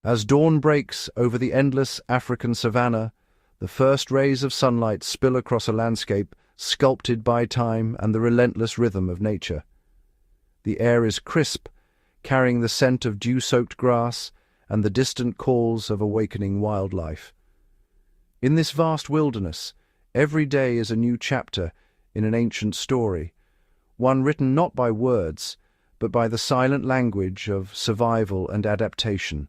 As dawn breaks over the endless African savanna, the first rays of sunlight spill across a landscape sculpted by time and the relentless rhythm of nature. The air is crisp, carrying the scent of dew-soaked grass and the distant calls of awakening wildlife. In this vast wilderness, every day is a new chapter in an ancient story, one written not by words, but by the silent language of survival and adaptation.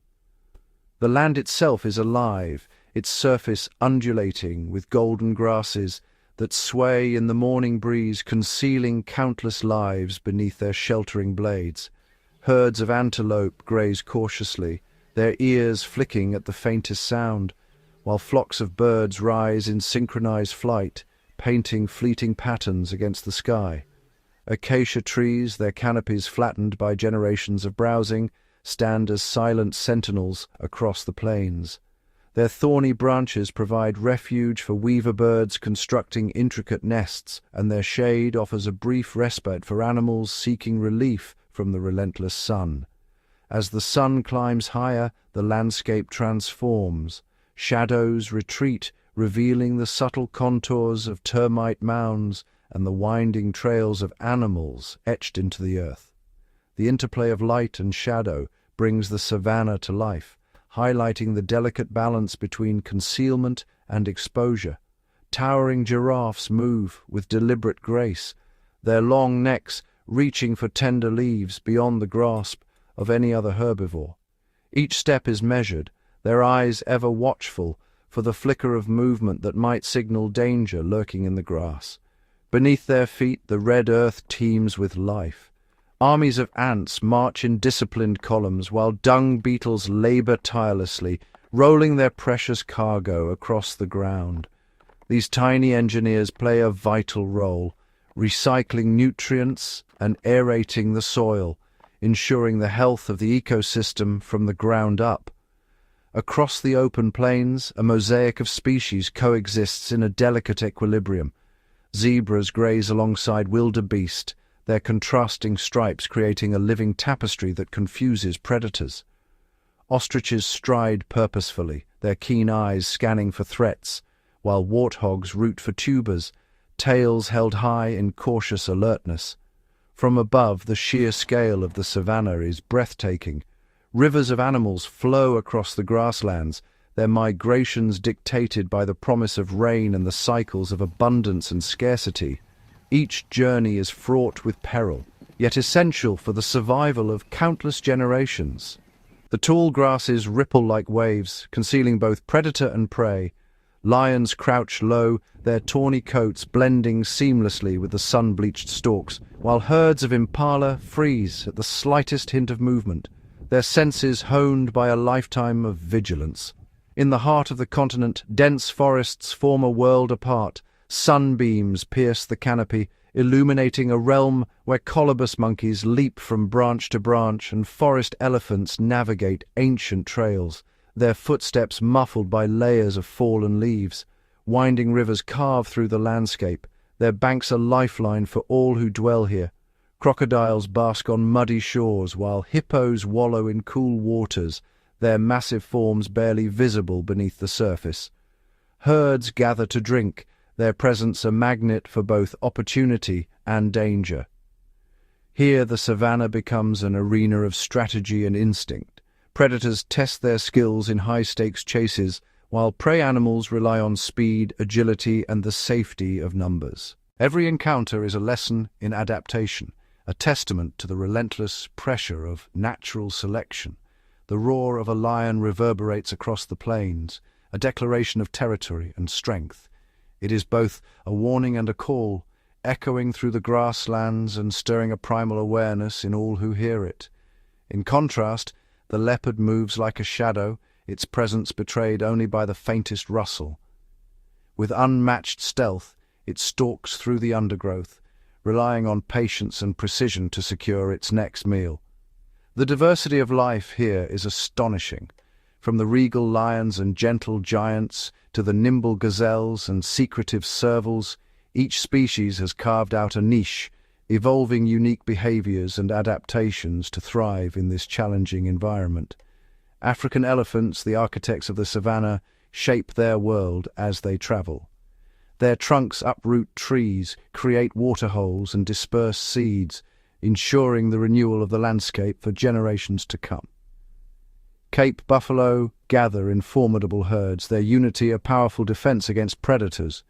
The land itself is alive, its surface undulating with golden grasses that sway in the morning breeze, concealing countless lives beneath their sheltering blades. Herds of antelope graze cautiously, their ears flicking at the faintest sound, while flocks of birds rise in synchronized flight, painting fleeting patterns against the sky. Acacia trees, their canopies flattened by generations of browsing, stand as silent sentinels across the plains. Their thorny branches provide refuge for weaver birds constructing intricate nests, and their shade offers a brief respite for animals seeking relief from the relentless sun. As the sun climbs higher, the landscape transforms. Shadows retreat, revealing the subtle contours of termite mounds and the winding trails of animals etched into the earth. The interplay of light and shadow brings the savanna to life, highlighting the delicate balance between concealment and exposure. Towering giraffes move with deliberate grace, their long necks reaching for tender leaves beyond the grasp of any other herbivore. Each step is measured, their eyes ever watchful for the flicker of movement that might signal danger lurking in the grass. Beneath their feet, the red earth teems with life. Armies of ants march in disciplined columns while dung beetles labor tirelessly, rolling their precious cargo across the ground. These tiny engineers play a vital role, recycling nutrients and aerating the soil, ensuring the health of the ecosystem from the ground up. Across the open plains, a mosaic of species coexists in a delicate equilibrium. Zebras graze alongside wildebeest, their contrasting stripes creating a living tapestry that confuses predators. Ostriches stride purposefully, their keen eyes scanning for threats, while warthogs root for tubers, tails held high in cautious alertness. From above, the sheer scale of the savanna is breathtaking. Rivers of animals flow across the grasslands, their migrations dictated by the promise of rain and the cycles of abundance and scarcity. Each journey is fraught with peril, yet essential for the survival of countless generations. The tall grasses ripple like waves, concealing both predator and prey. Lions crouch low, their tawny coats blending seamlessly with the sun-bleached stalks, while herds of impala freeze at the slightest hint of movement, their senses honed by a lifetime of vigilance. In the heart of the continent, dense forests form a world apart. Sunbeams pierce the canopy, illuminating a realm where colobus monkeys leap from branch to branch and forest elephants navigate ancient trails, their footsteps muffled by layers of fallen leaves. Winding rivers carve through the landscape, their banks a lifeline for all who dwell here. Crocodiles bask on muddy shores while hippos wallow in cool waters, their massive forms barely visible beneath the surface. Herds gather to drink, their presence a magnet for both opportunity and danger. Here the savanna becomes an arena of strategy and instinct. Predators test their skills in high-stakes chases, while prey animals rely on speed, agility, and the safety of numbers. Every encounter is a lesson in adaptation, a testament to the relentless pressure of natural selection. The roar of a lion reverberates across the plains, a declaration of territory and strength. It is both a warning and a call, echoing through the grasslands and stirring a primal awareness in all who hear it. In contrast, the leopard moves like a shadow, its presence betrayed only by the faintest rustle. With unmatched stealth, it stalks through the undergrowth, relying on patience and precision to secure its next meal. The diversity of life here is astonishing. From the regal lions and gentle giants to the nimble gazelles and secretive servals, each species has carved out a niche, evolving unique behaviors and adaptations to thrive in this challenging environment. African elephants, the architects of the savanna, shape their world as they travel. Their trunks uproot trees, create waterholes, and disperse seeds, ensuring the renewal of the landscape for generations to come. Cape buffalo gather in formidable herds, their unity a powerful defense against predators.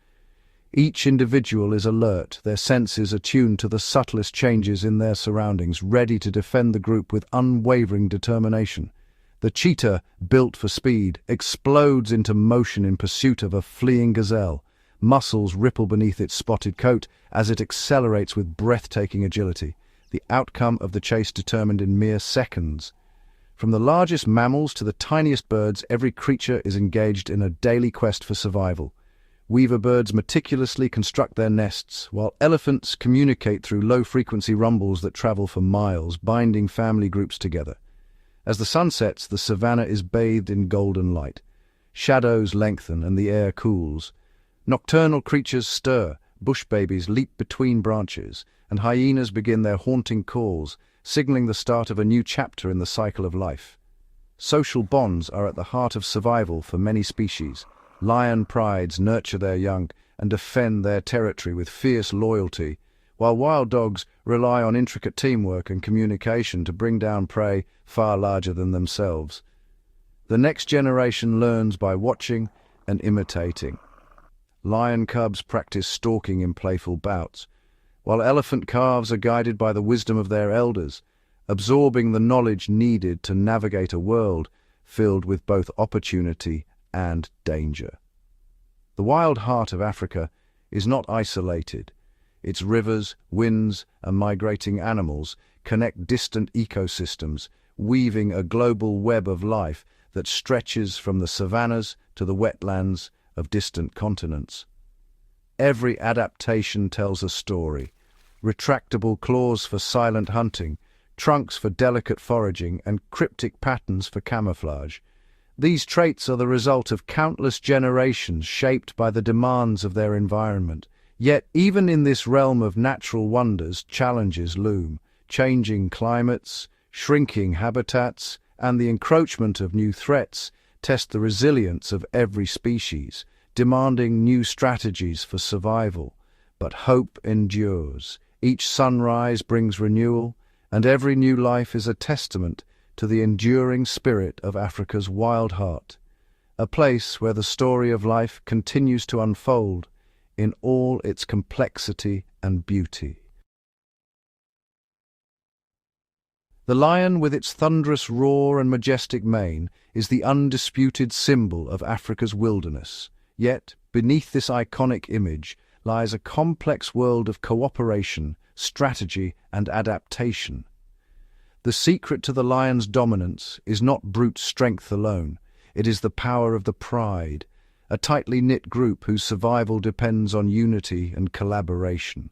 Each individual is alert, their senses attuned to the subtlest changes in their surroundings, ready to defend the group with unwavering determination. The cheetah, built for speed, explodes into motion in pursuit of a fleeing gazelle. Muscles ripple beneath its spotted coat as it accelerates with breathtaking agility, the outcome of the chase determined in mere seconds. From the largest mammals to the tiniest birds, every creature is engaged in a daily quest for survival. Weaver birds meticulously construct their nests, while elephants communicate through low-frequency rumbles that travel for miles, binding family groups together. As the sun sets, the savanna is bathed in golden light. Shadows lengthen and the air cools. Nocturnal creatures stir, bush babies leap between branches, and hyenas begin their haunting calls, signaling the start of a new chapter in the cycle of life. Social bonds are at the heart of survival for many species. Lion prides nurture their young and defend their territory with fierce loyalty, while wild dogs rely on intricate teamwork and communication to bring down prey far larger than themselves. The next generation learns by watching and imitating. Lion cubs practice stalking in playful bouts, while elephant calves are guided by the wisdom of their elders, absorbing the knowledge needed to navigate a world filled with both opportunity and danger. The wild heart of Africa is not isolated. Its rivers, winds, and migrating animals connect distant ecosystems, weaving a global web of life that stretches from the savannas to the wetlands of distant continents. Every adaptation tells a story. Retractable claws for silent hunting, trunks for delicate foraging, and cryptic patterns for camouflage. These traits are the result of countless generations shaped by the demands of their environment. Yet, even in this realm of natural wonders, challenges loom. Changing climates, shrinking habitats, and the encroachment of new threats test the resilience of every species, demanding new strategies for survival. But hope endures. Each sunrise brings renewal, and every new life is a testament to the enduring spirit of Africa's wild heart, a place where the story of life continues to unfold in all its complexity and beauty. The lion, with its thunderous roar and majestic mane, is the undisputed symbol of Africa's wilderness. Yet, beneath this iconic image lies a complex world of cooperation, strategy, and adaptation. The secret to the lion's dominance is not brute strength alone. It is the power of the pride, a tightly knit group whose survival depends on unity and collaboration.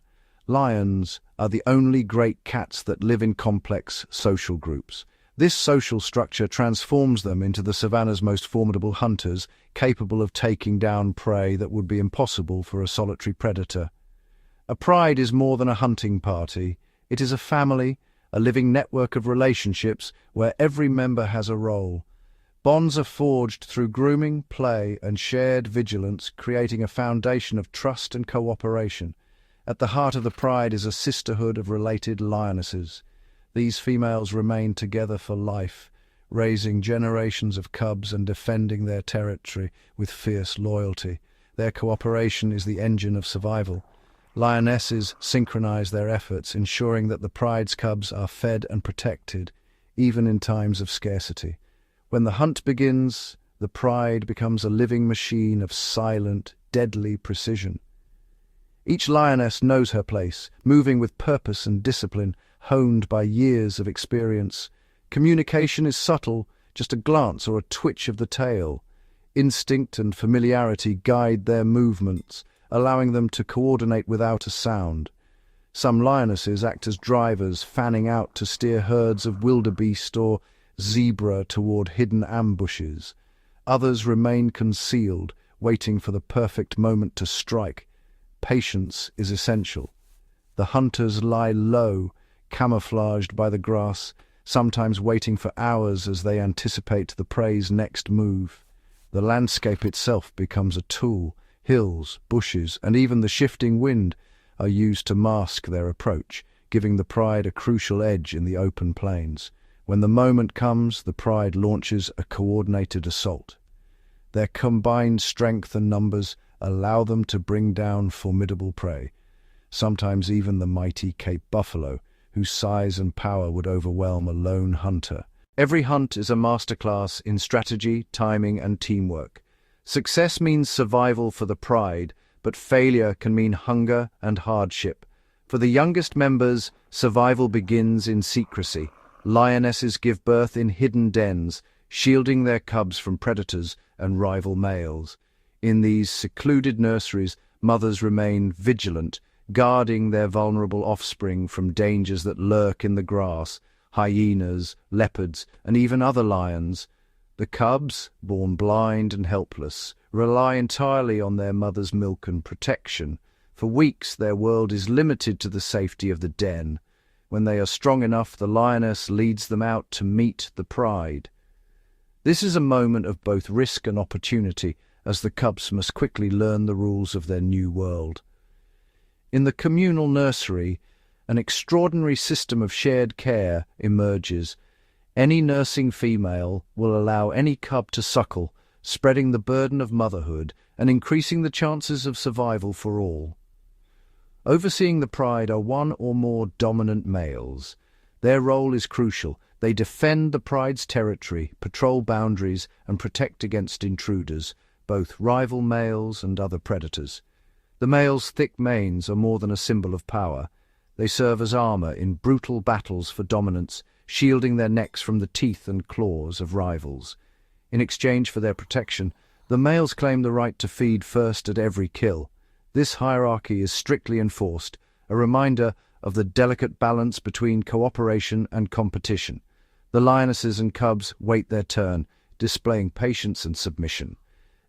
Lions are the only great cats that live in complex social groups. This social structure transforms them into the savanna's most formidable hunters, capable of taking down prey that would be impossible for a solitary predator. A pride is more than a hunting party. It is a family, a living network of relationships where every member has a role. Bonds are forged through grooming, play, and shared vigilance, creating a foundation of trust and cooperation. At the heart of the pride is a sisterhood of related lionesses. These females remain together for life, raising generations of cubs and defending their territory with fierce loyalty. Their cooperation is the engine of survival. Lionesses synchronize their efforts, ensuring that the pride's cubs are fed and protected, even in times of scarcity. When the hunt begins, the pride becomes a living machine of silent, deadly precision. Each lioness knows her place, moving with purpose and discipline, honed by years of experience. Communication is subtle, just a glance or a twitch of the tail. Instinct and familiarity guide their movements, allowing them to coordinate without a sound. Some lionesses act as drivers, fanning out to steer herds of wildebeest or zebra toward hidden ambushes. Others remain concealed, waiting for the perfect moment to strike. Patience is essential. The hunters lie low, camouflaged by the grass, sometimes waiting for hours as they anticipate the prey's next move. The landscape itself becomes a tool. Hills, bushes, and even the shifting wind are used to mask their approach, giving the pride a crucial edge in the open plains. When the moment comes, the pride launches a coordinated assault. Their combined strength and numbers allow them to bring down formidable prey, sometimes even the mighty Cape buffalo, whose size and power would overwhelm a lone hunter. Every hunt is a masterclass in strategy, timing, and teamwork. Success means survival for the pride, but failure can mean hunger and hardship. For the youngest members, survival begins in secrecy. Lionesses give birth in hidden dens, shielding their cubs from predators and rival males. In these secluded nurseries, mothers remain vigilant, guarding their vulnerable offspring from dangers that lurk in the grass, hyenas, leopards, and even other lions. The cubs, born blind and helpless, rely entirely on their mother's milk and protection. For weeks, their world is limited to the safety of the den. When they are strong enough, the lioness leads them out to meet the pride. This is a moment of both risk and opportunity, as the cubs must quickly learn the rules of their new world. In the communal nursery, an extraordinary system of shared care emerges. Any nursing female will allow any cub to suckle, spreading the burden of motherhood and increasing the chances of survival for all. Overseeing the pride are one or more dominant males. Their role is crucial. They defend the pride's territory, patrol boundaries, and protect against intruders, both rival males and other predators. The males' thick manes are more than a symbol of power. They serve as armor in brutal battles for dominance, shielding their necks from the teeth and claws of rivals. In exchange for their protection, the males claim the right to feed first at every kill. This hierarchy is strictly enforced, a reminder of the delicate balance between cooperation and competition. The lionesses and cubs wait their turn, displaying patience and submission.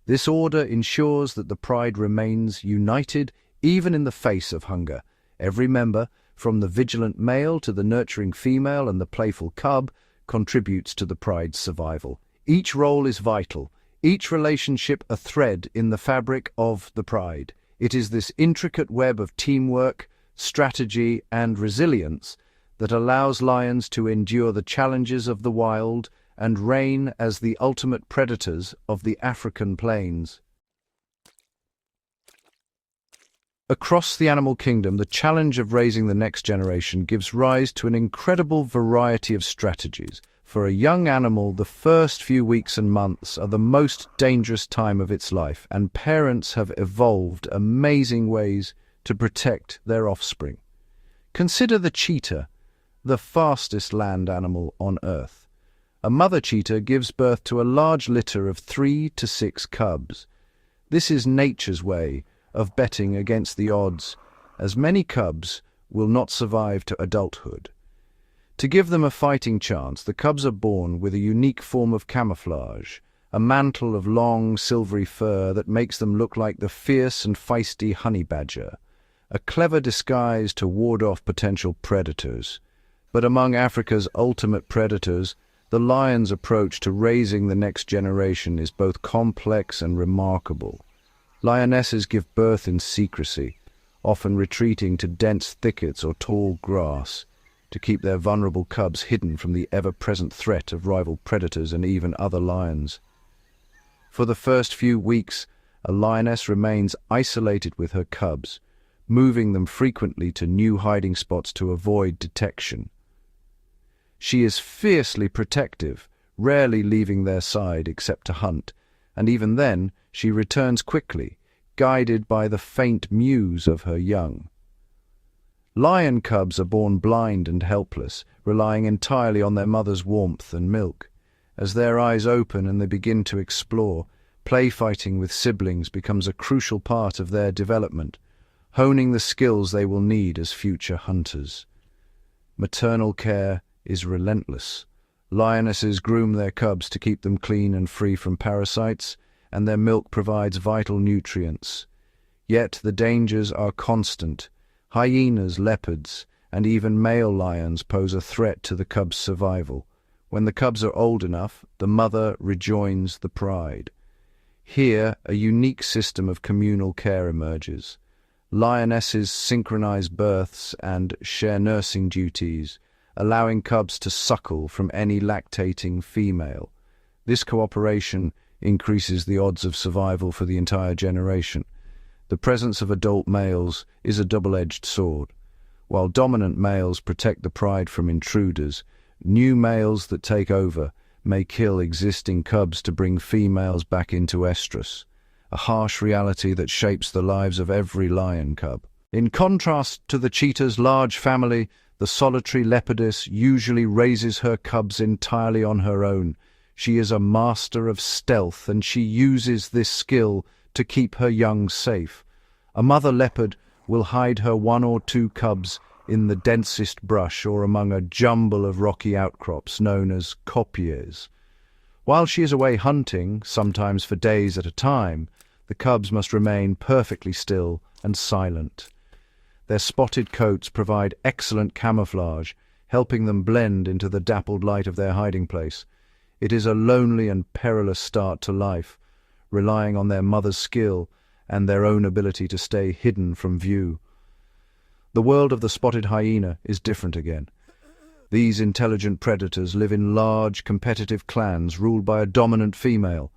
This order ensures that the pride remains united even in the face of hunger. Every member, from the vigilant male to the nurturing female and the playful cub, contributes to the pride's survival. Each role is vital, each relationship a thread in the fabric of the pride. It is this intricate web of teamwork, strategy, and resilience that allows lions to endure the challenges of the wild and reign as the ultimate predators of the African plains. Across the animal kingdom, the challenge of raising the next generation gives rise to an incredible variety of strategies. For a young animal, the first few weeks and months are the most dangerous time of its life, and parents have evolved amazing ways to protect their offspring. Consider the cheetah, the fastest land animal on Earth. A mother cheetah gives birth to a large litter of 3 to 6 cubs. This is nature's way of betting against the odds, as many cubs will not survive to adulthood. To give them a fighting chance, the cubs are born with a unique form of camouflage, a mantle of long, silvery fur that makes them look like the fierce and feisty honey badger, a clever disguise to ward off potential predators. But among Africa's ultimate predators, the lion's approach to raising the next generation is both complex and remarkable. Lionesses give birth in secrecy, often retreating to dense thickets or tall grass, to keep their vulnerable cubs hidden from the ever-present threat of rival predators and even other lions. For the first few weeks, a lioness remains isolated with her cubs, moving them frequently to new hiding spots to avoid detection. She is fiercely protective, rarely leaving their side except to hunt, and even then she returns quickly, guided by the faint mews of her young. Lion cubs are born blind and helpless, relying entirely on their mother's warmth and milk. As their eyes open and they begin to explore, play fighting with siblings becomes a crucial part of their development, honing the skills they will need as future hunters. Maternal care is relentless. Lionesses groom their cubs to keep them clean and free from parasites, and their milk provides vital nutrients. Yet the dangers are constant. Hyenas, leopards, and even male lions pose a threat to the cub's survival. When the cubs are old enough, the mother rejoins the pride. Here, a unique system of communal care emerges. Lionesses synchronize births and share nursing duties, allowing cubs to suckle from any lactating female. This cooperation increases the odds of survival for the entire generation. The presence of adult males is a double-edged sword. While dominant males protect the pride from intruders, new males that take over may kill existing cubs to bring females back into estrus, a harsh reality that shapes the lives of every lion cub. In contrast to the cheetah's large family, the solitary leopardess usually raises her cubs entirely on her own. She is a master of stealth, and she uses this skill to keep her young safe. A mother leopard will hide her 1 or 2 cubs in the densest brush or among a jumble of rocky outcrops known as kopjes. While she is away hunting, sometimes for days at a time, the cubs must remain perfectly still and silent. Their spotted coats provide excellent camouflage, helping them blend into the dappled light of their hiding place. It is a lonely and perilous start to life, relying on their mother's skill and their own ability to stay hidden from view. The world of the spotted hyena is different again. These intelligent predators live in large, competitive clans ruled by a dominant female.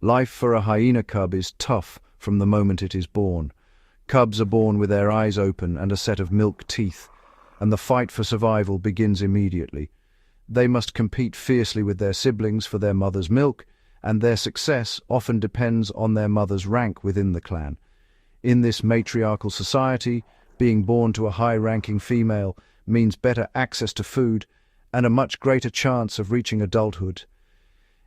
Life for a hyena cub is tough from the moment it is born. Cubs are born with their eyes open and a set of milk teeth, and the fight for survival begins immediately. They must compete fiercely with their siblings for their mother's milk, and their success often depends on their mother's rank within the clan. In this matriarchal society, being born to a high-ranking female means better access to food and a much greater chance of reaching adulthood.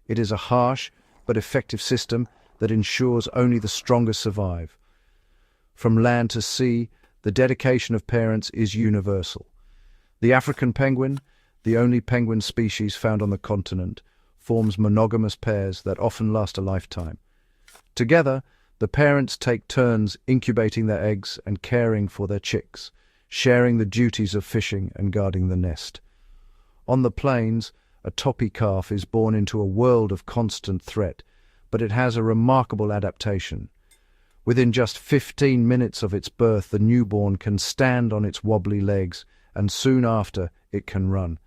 It is a harsh but effective system that ensures only the strongest survive. From land to sea, the dedication of parents is universal. The African penguin, the only penguin species found on the continent, forms monogamous pairs that often last a lifetime. Together, the parents take turns incubating their eggs and caring for their chicks, sharing the duties of fishing and guarding the nest. On the plains, a toppy calf is born into a world of constant threat, but it has a remarkable adaptation. Within just 15 minutes of its birth, the newborn can stand on its wobbly legs, and soon after, it can run.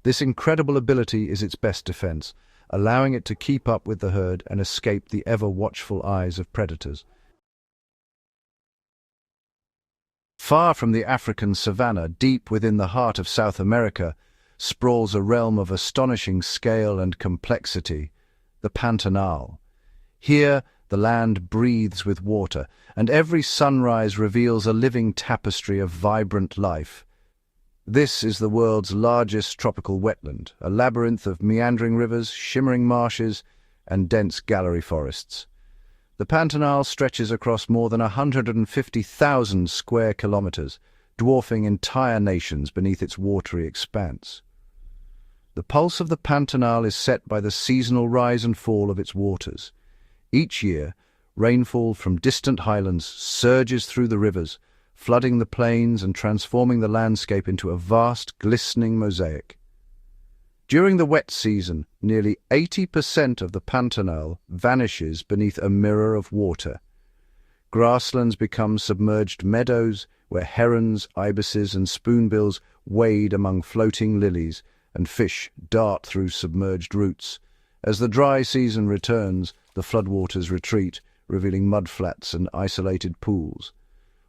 This incredible ability is its best defense, allowing it to keep up with the herd and escape the ever-watchful eyes of predators. Far from the African savanna, deep within the heart of South America, sprawls a realm of astonishing scale and complexity, the Pantanal. Here, the land breathes with water, and every sunrise reveals a living tapestry of vibrant life. This is the world's largest tropical wetland, a labyrinth of meandering rivers, shimmering marshes, and dense gallery forests. The Pantanal stretches across more than 150,000 square kilometers, dwarfing entire nations beneath its watery expanse. The pulse of the Pantanal is set by the seasonal rise and fall of its waters. Each year, rainfall from distant highlands surges through the rivers, flooding the plains and transforming the landscape into a vast, glistening mosaic. During the wet season, nearly 80% of the Pantanal vanishes beneath a mirror of water. Grasslands become submerged meadows where herons, ibises, and spoonbills wade among floating lilies, and fish dart through submerged roots. As the dry season returns, the floodwaters retreat, revealing mudflats and isolated pools.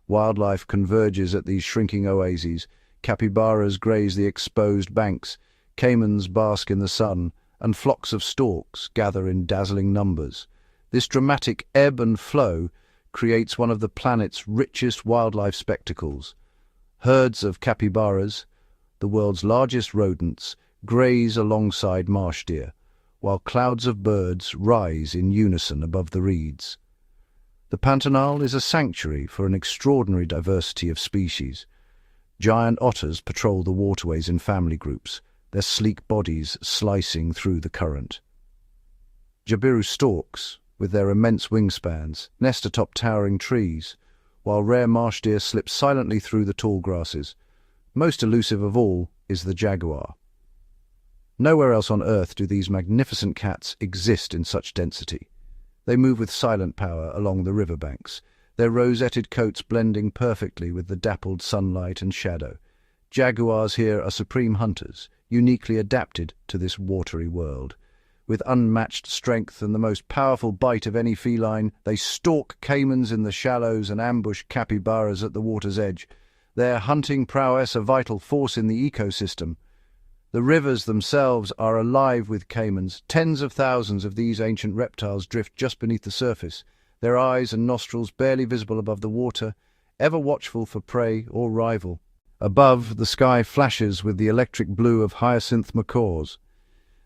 Wildlife converges at these shrinking oases. Capybaras graze the exposed banks, caimans bask in the sun, and flocks of storks gather in dazzling numbers. This dramatic ebb and flow creates one of the planet's richest wildlife spectacles. Herds of capybaras, the world's largest rodents, graze alongside marsh deer, while clouds of birds rise in unison above the reeds. The Pantanal is a sanctuary for an extraordinary diversity of species. Giant otters patrol the waterways in family groups, their sleek bodies slicing through the current. Jabiru storks, with their immense wingspans, nest atop towering trees, while rare marsh deer slip silently through the tall grasses. Most elusive of all is the jaguar. Nowhere else on Earth do these magnificent cats exist in such density. They move with silent power along the riverbanks, their rosetted coats blending perfectly with the dappled sunlight and shadow. Jaguars here are supreme hunters, uniquely adapted to this watery world. With unmatched strength and the most powerful bite of any feline, they stalk caimans in the shallows and ambush capybaras at the water's edge. Their hunting prowess a vital force in the ecosystem. The rivers themselves are alive with caimans. Tens of thousands of these ancient reptiles drift just beneath the surface, their eyes and nostrils barely visible above the water, ever watchful for prey or rival. Above, the sky flashes with the electric blue of hyacinth macaws.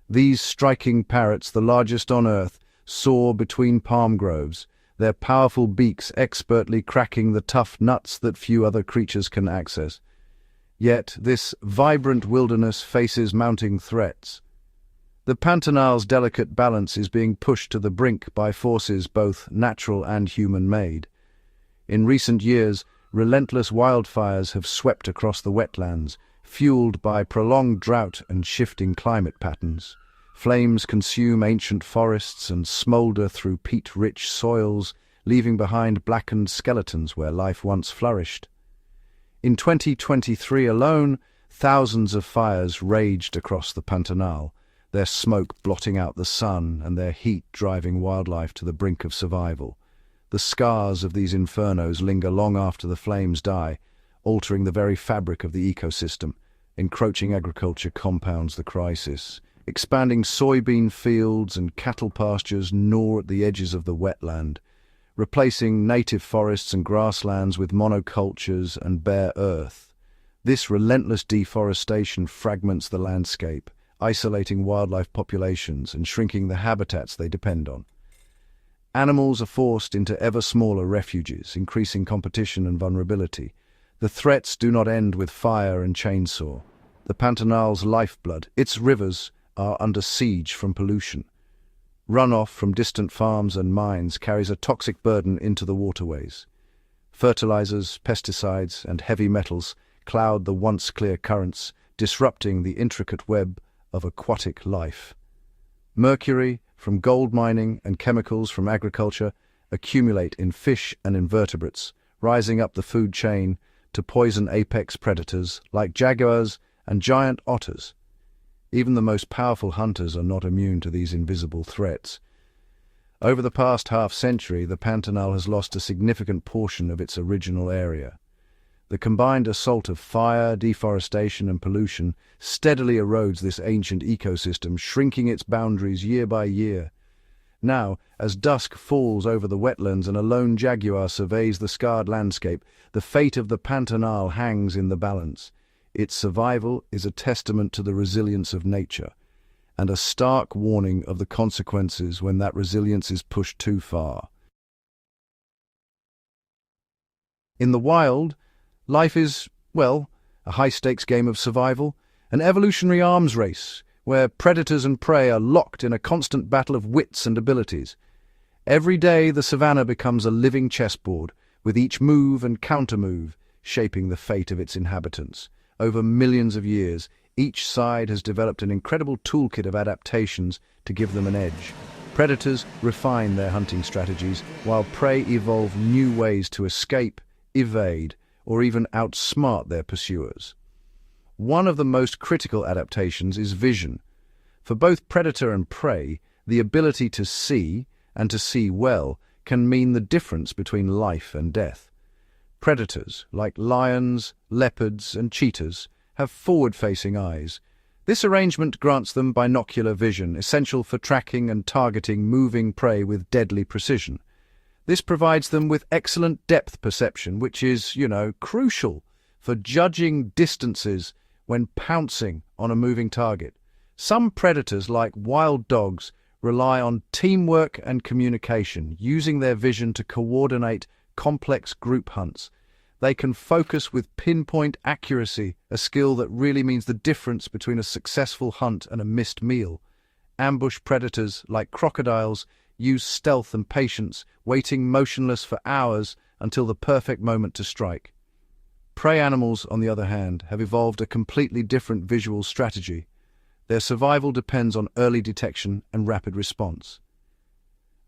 These striking parrots, the largest on Earth, soar between palm groves, their powerful beaks expertly cracking the tough nuts that few other creatures can access. Yet this vibrant wilderness faces mounting threats. The Pantanal's delicate balance is being pushed to the brink by forces both natural and human-made. In recent years, relentless wildfires have swept across the wetlands, fueled by prolonged drought and shifting climate patterns. Flames consume ancient forests and smolder through peat-rich soils, leaving behind blackened skeletons where life once flourished. In 2023 alone, thousands of fires raged across the Pantanal, their smoke blotting out the sun and their heat driving wildlife to the brink of survival. The scars of these infernos linger long after the flames die, altering the very fabric of the ecosystem. Encroaching agriculture compounds the crisis. Expanding soybean fields and cattle pastures gnaw at the edges of the wetland, replacing native forests and grasslands with monocultures and bare earth. This relentless deforestation fragments the landscape, isolating wildlife populations and shrinking the habitats they depend on. Animals are forced into ever smaller refuges, increasing competition and vulnerability. The threats do not end with fire and chainsaw. The Pantanal's lifeblood, its rivers, are under siege from pollution. Runoff from distant farms and mines carries a toxic burden into the waterways. Fertilizers, pesticides, and heavy metals cloud the once clear currents, disrupting the intricate web of aquatic life. Mercury from gold mining and chemicals from agriculture accumulate in fish and invertebrates, rising up the food chain to poison apex predators like jaguars and giant otters. Even the most powerful hunters are not immune to these invisible threats. Over the past half-century, the Pantanal has lost a significant portion of its original area. The combined assault of fire, deforestation, and pollution steadily erodes this ancient ecosystem, shrinking its boundaries year by year. Now, as dusk falls over the wetlands and a lone jaguar surveys the scarred landscape, the fate of the Pantanal hangs in the balance. Its survival is a testament to the resilience of nature, and a stark warning of the consequences when that resilience is pushed too far. In the wild, life is, well, a high-stakes game of survival, an evolutionary arms race, where predators and prey are locked in a constant battle of wits and abilities. Every day the savanna becomes a living chessboard, with each move and counter-move shaping the fate of its inhabitants. Over millions of years, each side has developed an incredible toolkit of adaptations to give them an edge. Predators refine their hunting strategies, while prey evolve new ways to escape, evade, or even outsmart their pursuers. One of the most critical adaptations is vision. For both predator and prey, the ability to see, and to see well, can mean the difference between life and death. Predators, like lions, leopards, and cheetahs, have forward-facing eyes. This arrangement grants them binocular vision, essential for tracking and targeting moving prey with deadly precision. This provides them with excellent depth perception, which is, crucial for judging distances when pouncing on a moving target. Some predators, like wild dogs, rely on teamwork and communication, using their vision to coordinate complex group hunts. They can focus with pinpoint accuracy, a skill that really means the difference between a successful hunt and a missed meal. Ambush predators, like crocodiles, use stealth and patience, waiting motionless for hours until the perfect moment to strike. Prey animals, on the other hand, have evolved a completely different visual strategy. Their survival depends on early detection and rapid response.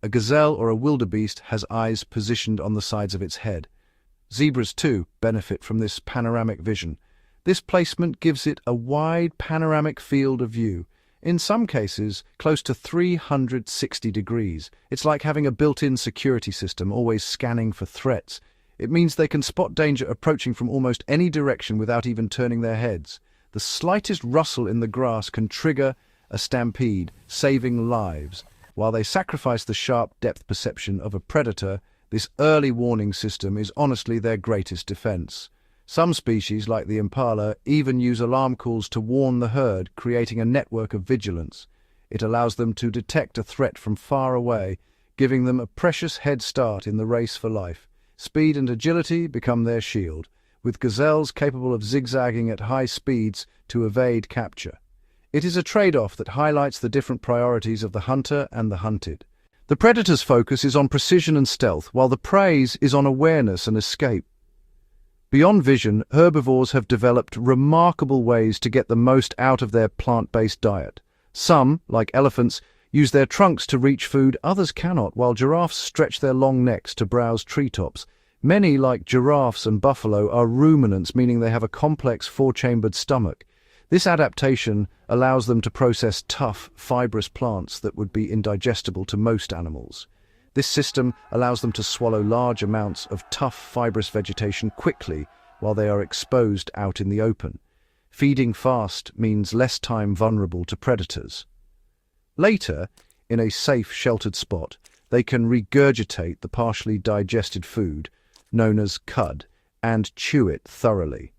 A gazelle or a wildebeest has eyes positioned on the sides of its head. Zebras, too, benefit from this panoramic vision. This placement gives it a wide panoramic field of view, in some cases close to 360 degrees. It's like having a built-in security system always scanning for threats. It means they can spot danger approaching from almost any direction without even turning their heads. The slightest rustle in the grass can trigger a stampede, saving lives. While they sacrifice the sharp depth perception of a predator, this early warning system is honestly their greatest defense. Some species, like the impala, even use alarm calls to warn the herd, creating a network of vigilance. It allows them to detect a threat from far away, giving them a precious head start in the race for life. Speed and agility become their shield, with gazelles capable of zigzagging at high speeds to evade capture. It is a trade-off that highlights the different priorities of the hunter and the hunted. The predator's focus is on precision and stealth, while the prey's is on awareness and escape. Beyond vision, herbivores have developed remarkable ways to get the most out of their plant-based diet. Some, like elephants, use their trunks to reach food others cannot, while giraffes stretch their long necks to browse treetops. Many, like giraffes and buffalo, are ruminants, meaning they have a complex four-chambered stomach. This adaptation allows them to process tough, fibrous plants that would be indigestible to most animals. This system allows them to swallow large amounts of tough, fibrous vegetation quickly while they are exposed out in the open. Feeding fast means less time vulnerable to predators. Later, in a safe, sheltered spot, they can regurgitate the partially digested food, known as cud, and chew it thoroughly.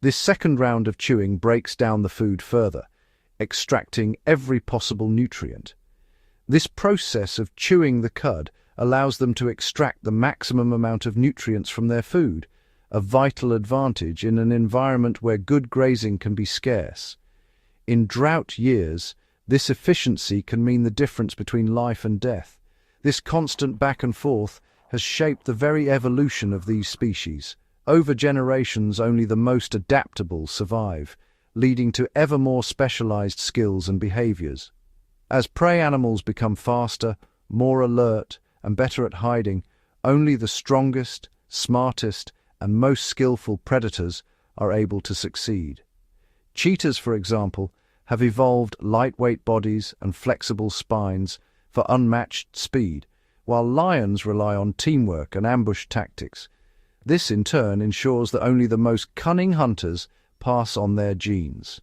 This second round of chewing breaks down the food further, extracting every possible nutrient. This process of chewing the cud allows them to extract the maximum amount of nutrients from their food, a vital advantage in an environment where good grazing can be scarce. In drought years, this efficiency can mean the difference between life and death. This constant back and forth has shaped the very evolution of these species. Over generations, only the most adaptable survive, leading to ever more specialized skills and behaviors. As prey animals become faster, more alert, and better at hiding, only the strongest, smartest, and most skillful predators are able to succeed. Cheetahs, for example, have evolved lightweight bodies and flexible spines for unmatched speed, while lions rely on teamwork and ambush tactics. This, in turn, ensures that only the most cunning hunters pass on their genes.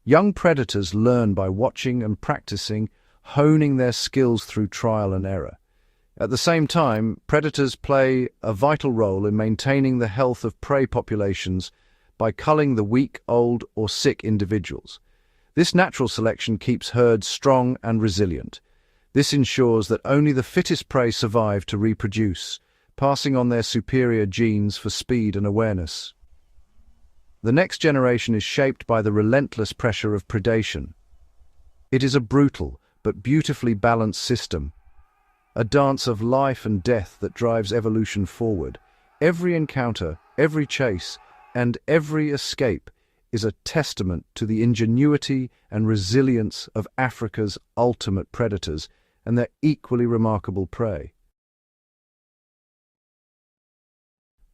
Young predators learn by watching and practicing, honing their skills through trial and error. At the same time, predators play a vital role in maintaining the health of prey populations by culling the weak, old, or sick individuals. This natural selection keeps herds strong and resilient. This ensures that only the fittest prey survive to reproduce, passing on their superior genes for speed and awareness. The next generation is shaped by the relentless pressure of predation. It is a brutal but beautifully balanced system, a dance of life and death that drives evolution forward. Every encounter, every chase, and every escape is a testament to the ingenuity and resilience of Africa's ultimate predators and their equally remarkable prey.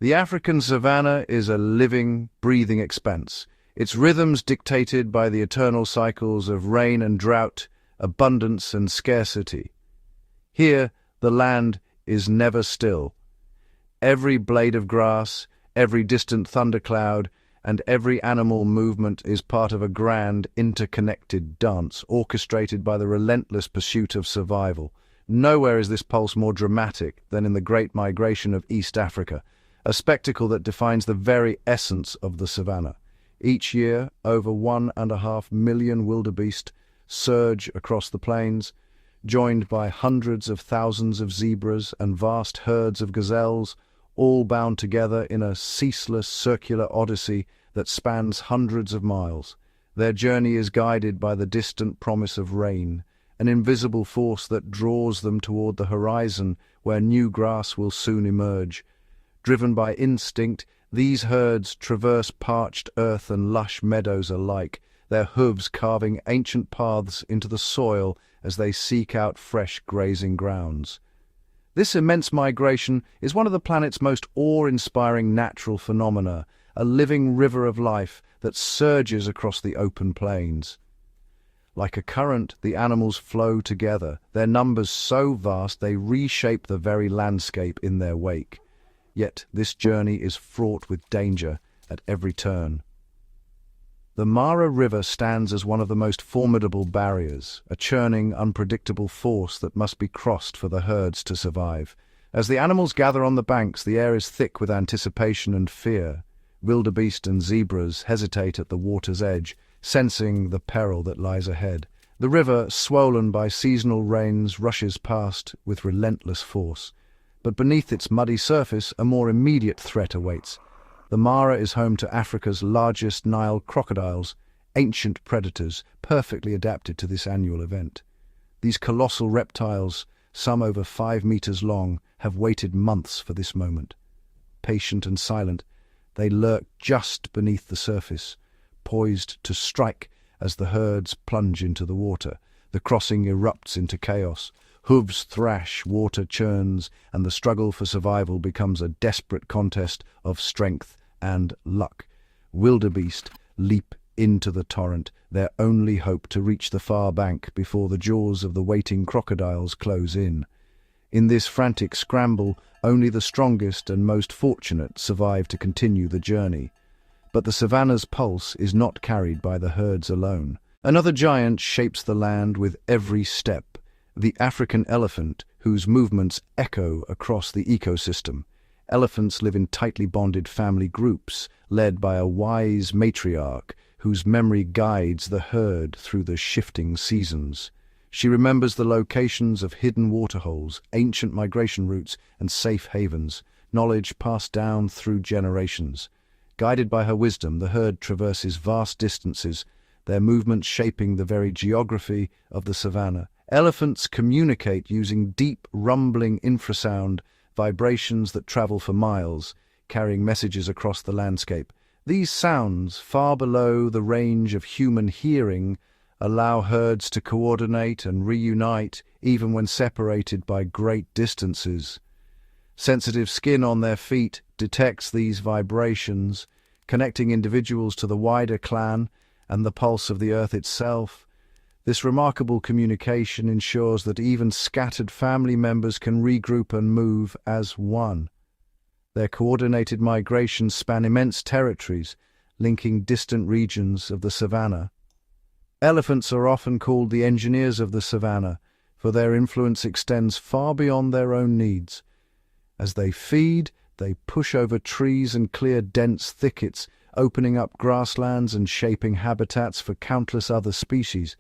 The African savanna is a living, breathing expanse, its rhythms dictated by the eternal cycles of rain and drought, abundance and scarcity. Here, the land is never still. Every blade of grass, every distant thundercloud, and every animal movement is part of a grand, interconnected dance orchestrated by the relentless pursuit of survival. Nowhere is this pulse more dramatic than in the Great Migration of East Africa, a spectacle that defines the very essence of the savanna. Each year, over 1.5 million wildebeest surge across the plains, joined by hundreds of thousands of zebras and vast herds of gazelles, all bound together in a ceaseless circular odyssey that spans hundreds of miles. Their journey is guided by the distant promise of rain, an invisible force that draws them toward the horizon where new grass will soon emerge. Driven by instinct, These herds traverse parched earth and lush meadows alike, their hooves carving ancient paths into the soil as they seek out fresh grazing grounds. This immense migration is one of the planet's most awe-inspiring natural phenomena, a living river of life that surges across the open plains. Like a current, the animals flow together, their numbers so vast they reshape the very landscape in their wake. Yet this journey is fraught with danger at every turn. The Mara River stands as one of the most formidable barriers, a churning, unpredictable force that must be crossed for the herds to survive. As the animals gather on the banks, the air is thick with anticipation and fear. Wildebeest and zebras hesitate at the water's edge, sensing the peril that lies ahead. The river, swollen by seasonal rains, rushes past with relentless force. But beneath its muddy surface, a more immediate threat awaits. The Mara is home to Africa's largest Nile crocodiles, ancient predators perfectly adapted to this annual event. These colossal reptiles, some over 5 meters long, have waited months for this moment. Patient and silent, they lurk just beneath the surface, poised to strike as the herds plunge into the water. The crossing erupts into chaos. Hooves thrash, water churns, and the struggle for survival becomes a desperate contest of strength and luck. Wildebeest leap into the torrent, their only hope to reach the far bank before the jaws of the waiting crocodiles close in. In this frantic scramble, only the strongest and most fortunate survive to continue the journey. But the savanna's pulse is not carried by the herds alone. Another giant shapes the land with every step, the African elephant, whose movements echo across the ecosystem. Elephants live in tightly bonded family groups, led by a wise matriarch whose memory guides the herd through the shifting seasons. She remembers the locations of hidden waterholes, ancient migration routes, and safe havens, knowledge passed down through generations. Guided by her wisdom, the herd traverses vast distances, their movements shaping the very geography of the savanna. Elephants communicate using deep, rumbling infrasound, vibrations that travel for miles, carrying messages across the landscape. These sounds, far below the range of human hearing, allow herds to coordinate and reunite even when separated by great distances. Sensitive skin on their feet detects these vibrations, connecting individuals to the wider clan and the pulse of the earth itself. This remarkable communication ensures that even scattered family members can regroup and move as one. Their coordinated migrations span immense territories, linking distant regions of the savanna. Elephants are often called the engineers of the savanna, for their influence extends far beyond their own needs. As they feed, they push over trees and clear dense thickets, opening up grasslands and shaping habitats for countless other species.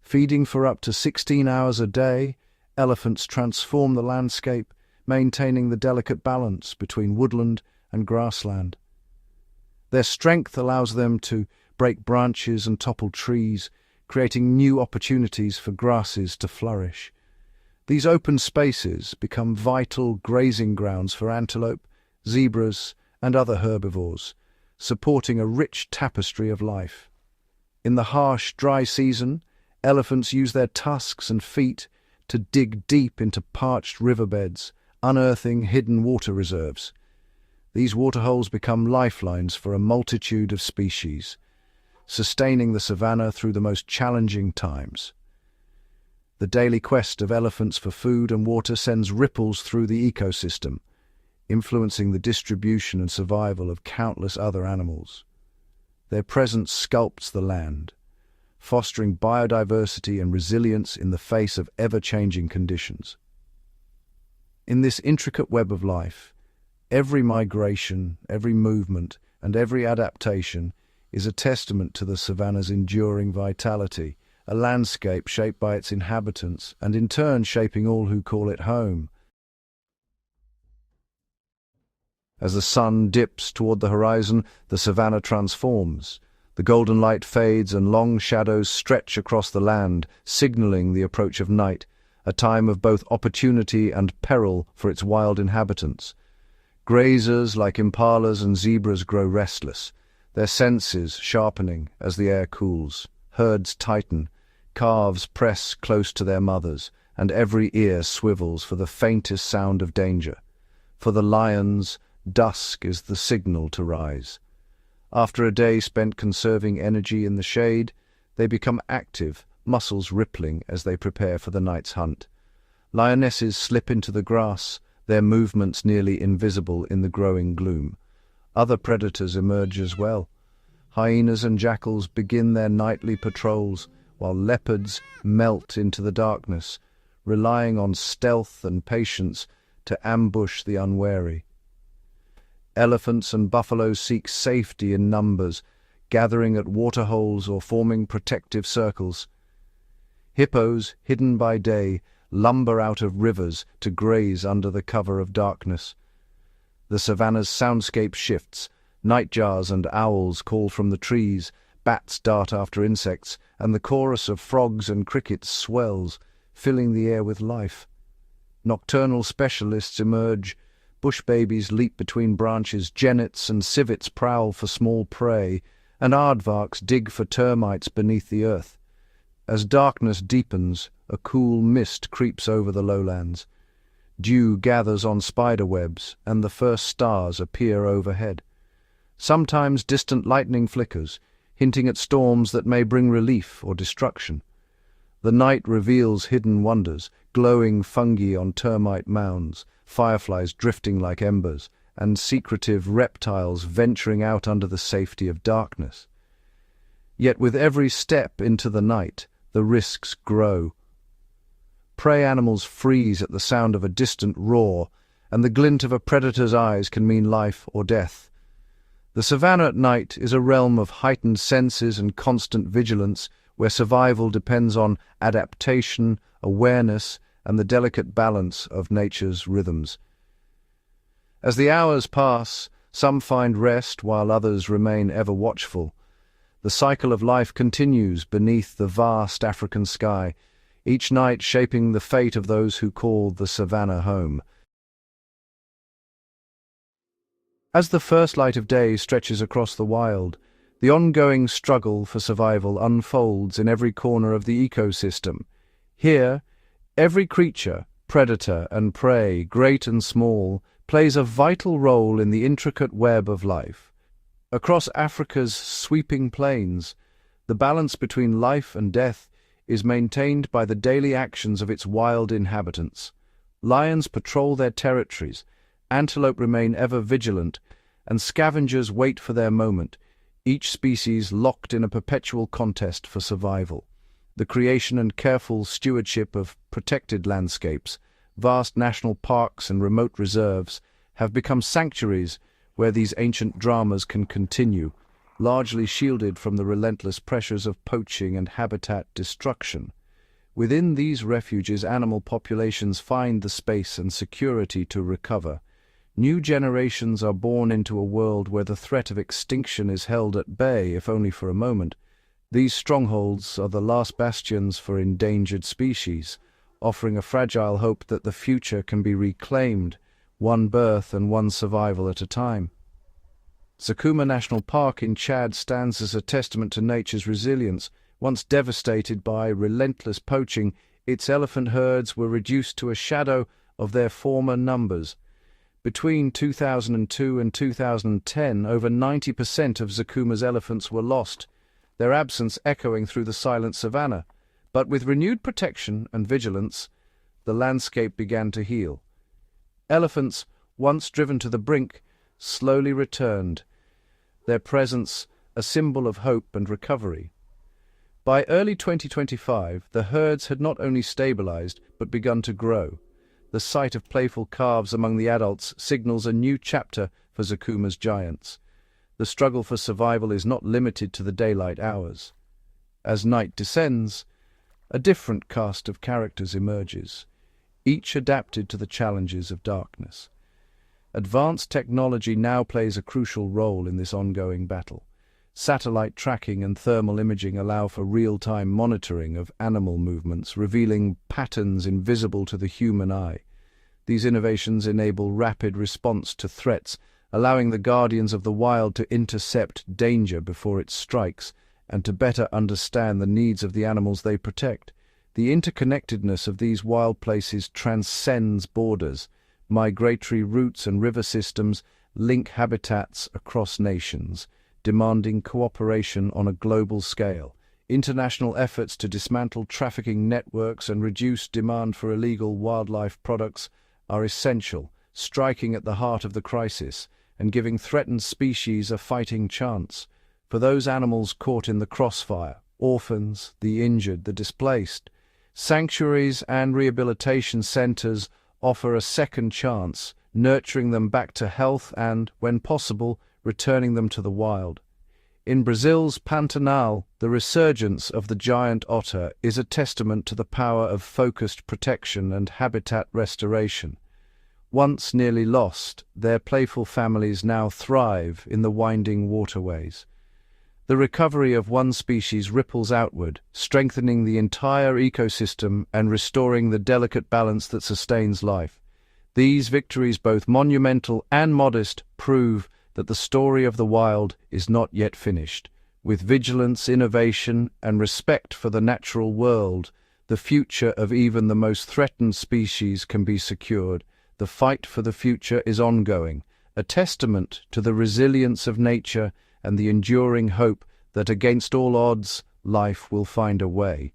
Feeding for up to 16 hours a day, elephants transform the landscape, maintaining the delicate balance between woodland and grassland. Their strength allows them to break branches and topple trees, creating new opportunities for grasses to flourish. These open spaces become vital grazing grounds for antelope, zebras, and other herbivores, supporting a rich tapestry of life. In the harsh, dry season, elephants use their tusks and feet to dig deep into parched riverbeds, unearthing hidden water reserves. These waterholes become lifelines for a multitude of species, sustaining the savanna through the most challenging times. The daily quest of elephants for food and water sends ripples through the ecosystem, influencing the distribution and survival of countless other animals. Their presence sculpts the land, fostering biodiversity and resilience in the face of ever-changing conditions. In this intricate web of life, every migration, every movement, and every adaptation is a testament to the savanna's enduring vitality, a landscape shaped by its inhabitants and in turn shaping all who call it home. As the sun dips toward the horizon, the savanna transforms. The golden light fades and long shadows stretch across the land, signaling the approach of night, a time of both opportunity and peril for its wild inhabitants. Grazers like impalas and zebras grow restless, their senses sharpening as the air cools. Herds tighten, calves press close to their mothers, and every ear swivels for the faintest sound of danger. For the lions, dusk is the signal to rise. After a day spent conserving energy in the shade, they become active, muscles rippling as they prepare for the night's hunt. Lionesses slip into the grass, their movements nearly invisible in the growing gloom. Other predators emerge as well. Hyenas and jackals begin their nightly patrols, while leopards melt into the darkness, relying on stealth and patience to ambush the unwary. Elephants and buffaloes seek safety in numbers, gathering at waterholes or forming protective circles. Hippos, hidden by day, lumber out of rivers to graze under the cover of darkness. The savanna's soundscape shifts. Nightjars and owls call from the trees, bats dart after insects, and the chorus of frogs and crickets swells, filling the air with life. Nocturnal specialists emerge. Bush babies leap between branches, genets and civets prowl for small prey, and aardvarks dig for termites beneath the earth. As darkness deepens, a cool mist creeps over the lowlands. Dew gathers on spiderwebs, and the first stars appear overhead. Sometimes distant lightning flickers, hinting at storms that may bring relief or destruction. The night reveals hidden wonders, glowing fungi on termite mounds, fireflies drifting like embers, and secretive reptiles venturing out under the safety of darkness. Yet with every step into the night, the risks grow. Prey animals freeze at the sound of a distant roar, and the glint of a predator's eyes can mean life or death. The savanna at night is a realm of heightened senses and constant vigilance, where survival depends on adaptation, awareness, and the delicate balance of nature's rhythms. As the hours pass, some find rest while others remain ever watchful. The cycle of life continues beneath the vast African sky, each night shaping the fate of those who call the savanna home. As the first light of day stretches across the wild, the ongoing struggle for survival unfolds in every corner of the ecosystem. Here, every creature, predator and prey, great and small, plays a vital role in the intricate web of life. Across Africa's sweeping plains, the balance between life and death is maintained by the daily actions of its wild inhabitants. Lions patrol their territories, antelope remain ever vigilant, and scavengers wait for their moment, each species locked in a perpetual contest for survival. The creation and careful stewardship of protected landscapes, vast national parks and remote reserves have become sanctuaries where these ancient dramas can continue, largely shielded from the relentless pressures of poaching and habitat destruction. Within these refuges, animal populations find the space and security to recover. New generations are born into a world where the threat of extinction is held at bay, if only for a moment. These strongholds are the last bastions for endangered species, offering a fragile hope that the future can be reclaimed, one birth and one survival at a time. Sakuma National Park in Chad stands as a testament to nature's resilience. Once devastated by relentless poaching, its elephant herds were reduced to a shadow of their former numbers. Between 2002 and 2010, over 90% of Zakuma's elephants were lost, their absence echoing through the silent savanna. But with renewed protection and vigilance, the landscape began to heal. Elephants, once driven to the brink, slowly returned, their presence a symbol of hope and recovery. By early 2025, the herds had not only stabilized, but begun to grow. The sight of playful calves among the adults signals a new chapter for Zakuma's giants. The struggle for survival is not limited to the daylight hours. As night descends, a different cast of characters emerges, each adapted to the challenges of darkness. Advanced technology now plays a crucial role in this ongoing battle. Satellite tracking and thermal imaging allow for real-time monitoring of animal movements, revealing patterns invisible to the human eye. These innovations enable rapid response to threats, allowing the guardians of the wild to intercept danger before it strikes and to better understand the needs of the animals they protect. The interconnectedness of these wild places transcends borders. Migratory routes and river systems link habitats across nations, demanding cooperation on a global scale. International efforts to dismantle trafficking networks and reduce demand for illegal wildlife products are essential, striking at the heart of the crisis and giving threatened species a fighting chance. For those animals caught in the crossfire, orphans, the injured, the displaced, sanctuaries and rehabilitation centers offer a second chance, nurturing them back to health and, when possible, returning them to the wild. In Brazil's Pantanal, the resurgence of the giant otter is a testament to the power of focused protection and habitat restoration. Once nearly lost, their playful families now thrive in the winding waterways. The recovery of one species ripples outward, strengthening the entire ecosystem and restoring the delicate balance that sustains life. These victories, both monumental and modest, prove that the story of the wild is not yet finished. With vigilance, innovation, and respect for the natural world, the future of even the most threatened species can be secured. The fight for the future is ongoing, a testament to the resilience of nature and the enduring hope that against all odds, life will find a way.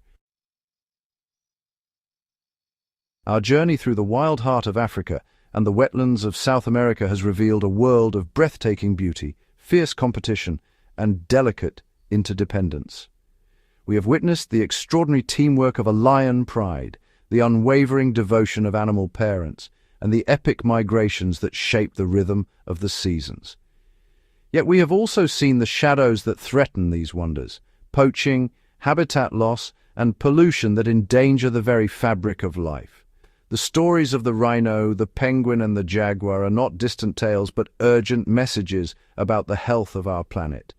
Our journey through the wild heart of Africa and the wetlands of South America has revealed a world of breathtaking beauty, fierce competition, and delicate interdependence. We have witnessed the extraordinary teamwork of a lion pride, the unwavering devotion of animal parents, and the epic migrations that shape the rhythm of the seasons. Yet we have also seen the shadows that threaten these wonders: poaching, habitat loss, and pollution that endanger the very fabric of life. The stories of the rhino, the penguin, and the jaguar are not distant tales but urgent messages about the health of our planet.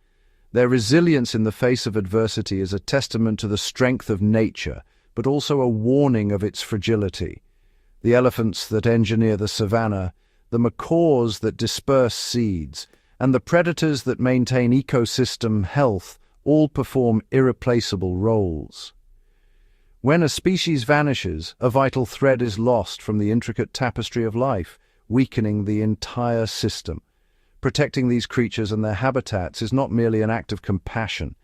Their resilience in the face of adversity is a testament to the strength of nature, but also a warning of its fragility. The elephants that engineer the savanna, the macaws that disperse seeds, and the predators that maintain ecosystem health all perform irreplaceable roles. When a species vanishes, a vital thread is lost from the intricate tapestry of life, weakening the entire system. Protecting these creatures and their habitats is not merely an act of compassion.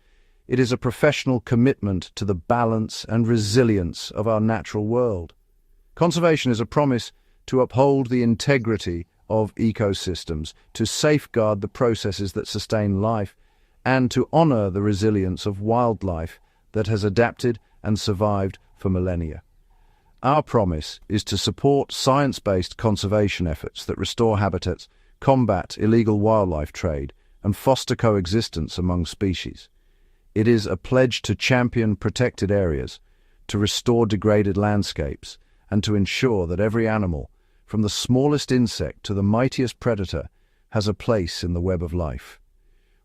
It is a professional commitment to the balance and resilience of our natural world. Conservation is a promise to uphold the integrity of ecosystems, to safeguard the processes that sustain life, and to honor the resilience of wildlife that has adapted and survived for millennia. Our promise is to support science-based conservation efforts that restore habitats, combat illegal wildlife trade, and foster coexistence among species. It is a pledge to champion protected areas, to restore degraded landscapes, and to ensure that every animal, from the smallest insect to the mightiest predator, has a place in the web of life.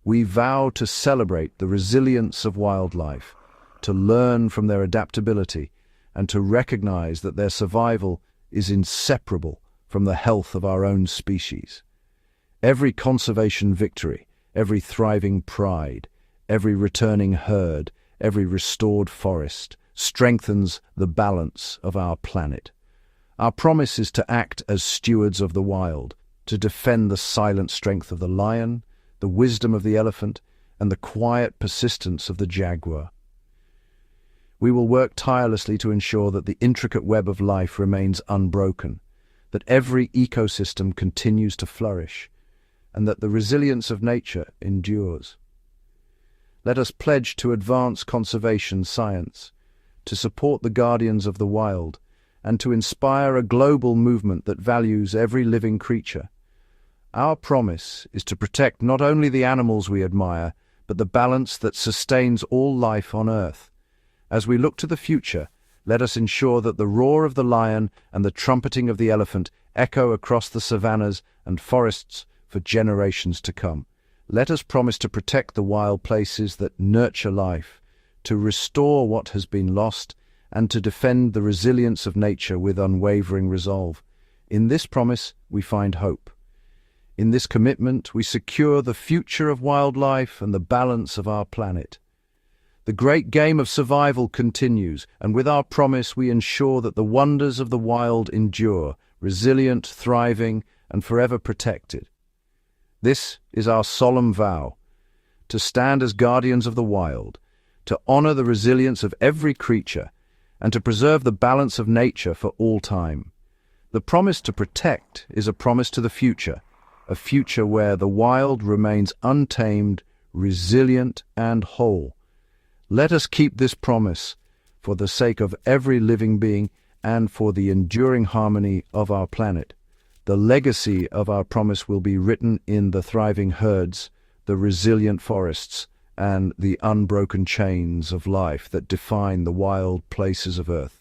We vow to celebrate the resilience of wildlife, to learn from their adaptability, and to recognize that their survival is inseparable from the health of our own species. Every conservation victory, every thriving pride, every returning herd, every restored forest strengthens the balance of our planet. Our promise is to act as stewards of the wild, to defend the silent strength of the lion, the wisdom of the elephant, and the quiet persistence of the jaguar. We will work tirelessly to ensure that the intricate web of life remains unbroken, that every ecosystem continues to flourish, and that the resilience of nature endures. Let us pledge to advance conservation science, to support the guardians of the wild, and to inspire a global movement that values every living creature. Our promise is to protect not only the animals we admire, but the balance that sustains all life on Earth. As we look to the future, let us ensure that the roar of the lion and the trumpeting of the elephant echo across the savannas and forests for generations to come. Let us promise to protect the wild places that nurture life, to restore what has been lost, and to defend the resilience of nature with unwavering resolve. In this promise, we find hope. In this commitment, we secure the future of wildlife and the balance of our planet. The great game of survival continues, and with our promise we ensure that the wonders of the wild endure, resilient, thriving, and forever protected. This is our solemn vow, to stand as guardians of the wild, to honor the resilience of every creature, and to preserve the balance of nature for all time. The promise to protect is a promise to the future, a future where the wild remains untamed, resilient, and whole. Let us keep this promise for the sake of every living being and for the enduring harmony of our planet. The legacy of our promise will be written in the thriving herds, the resilient forests, and the unbroken chains of life that define the wild places of Earth.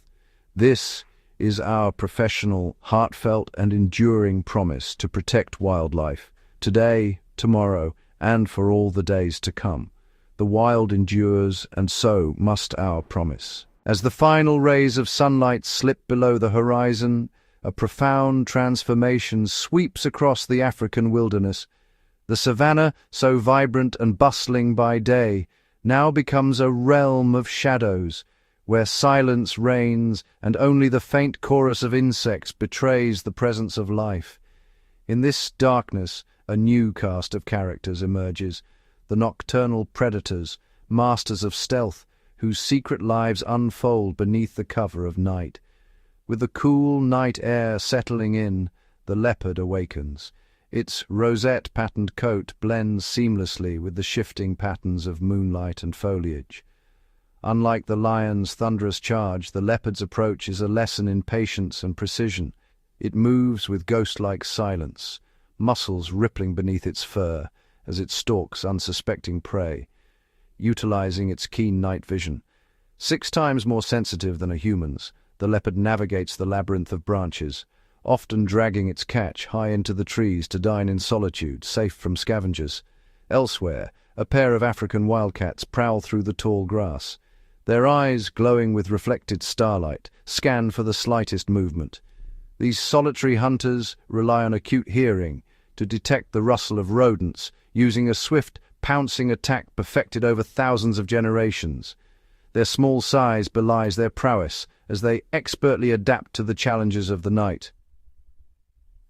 This is our professional, heartfelt, and enduring promise to protect wildlife, today, tomorrow, and for all the days to come. The wild endures, and so must our promise. As the final rays of sunlight slip below the horizon, a profound transformation sweeps across the African wilderness. The savanna, so vibrant and bustling by day, now becomes a realm of shadows, where silence reigns and only the faint chorus of insects betrays the presence of life. In this darkness, a new cast of characters emerges, the nocturnal predators, masters of stealth, whose secret lives unfold beneath the cover of night. With the cool night air settling in, the leopard awakens. Its rosette-patterned coat blends seamlessly with the shifting patterns of moonlight and foliage. Unlike the lion's thunderous charge, the leopard's approach is a lesson in patience and precision. It moves with ghost-like silence, muscles rippling beneath its fur as it stalks unsuspecting prey, utilizing its keen night vision. 6 times more sensitive than a human's, the leopard navigates the labyrinth of branches, often dragging its catch high into the trees to dine in solitude, safe from scavengers. Elsewhere, a pair of African wildcats prowl through the tall grass. Their eyes, glowing with reflected starlight, scan for the slightest movement. These solitary hunters rely on acute hearing to detect the rustle of rodents, using a swift, pouncing attack perfected over thousands of generations. Their small size belies their prowess as they expertly adapt to the challenges of the night.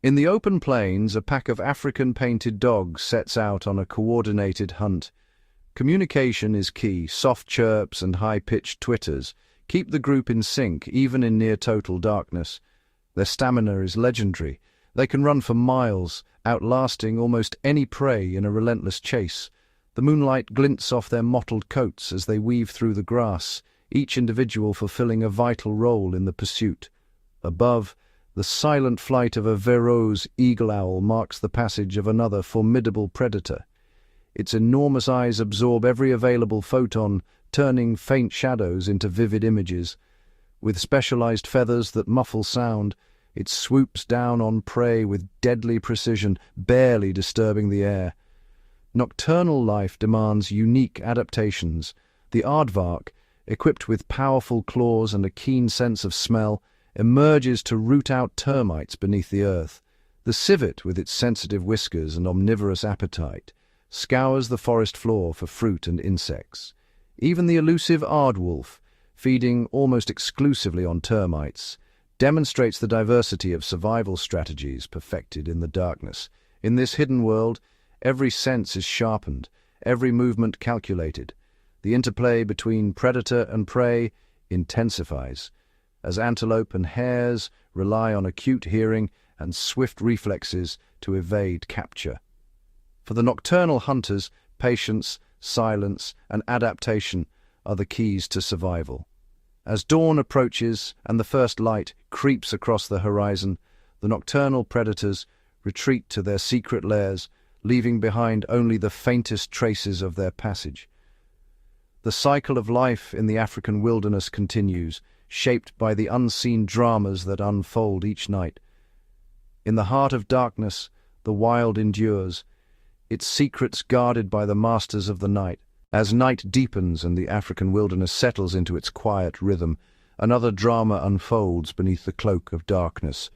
In the open plains, a pack of African painted dogs sets out on a coordinated hunt. Communication is key. Soft chirps and high-pitched twitters keep the group in sync, even in near-total darkness. Their stamina is legendary. They can run for miles, outlasting almost any prey in a relentless chase. The moonlight glints off their mottled coats as they weave through the grass, each individual fulfilling a vital role in the pursuit. Above, the silent flight of a Verreaux's eagle owl marks the passage of another formidable predator. Its enormous eyes absorb every available photon, turning faint shadows into vivid images. With specialized feathers that muffle sound, it swoops down on prey with deadly precision, barely disturbing the air. Nocturnal life demands unique adaptations. The aardvark, equipped with powerful claws and a keen sense of smell, emerges to root out termites beneath the earth. The civet, with its sensitive whiskers and omnivorous appetite, scours the forest floor for fruit and insects. Even the elusive aardwolf, feeding almost exclusively on termites, demonstrates the diversity of survival strategies perfected in the darkness. In this hidden world, every sense is sharpened, every movement calculated. The interplay between predator and prey intensifies, as antelope and hares rely on acute hearing and swift reflexes to evade capture. For the nocturnal hunters, patience, silence, and adaptation are the keys to survival. As dawn approaches and the first light creeps across the horizon, the nocturnal predators retreat to their secret lairs, leaving behind only the faintest traces of their passage. The cycle of life in the African wilderness continues, shaped by the unseen dramas that unfold each night. In the heart of darkness, the wild endures, its secrets guarded by the masters of the night. As night deepens and the African wilderness settles into its quiet rhythm, another drama unfolds beneath the cloak of darkness.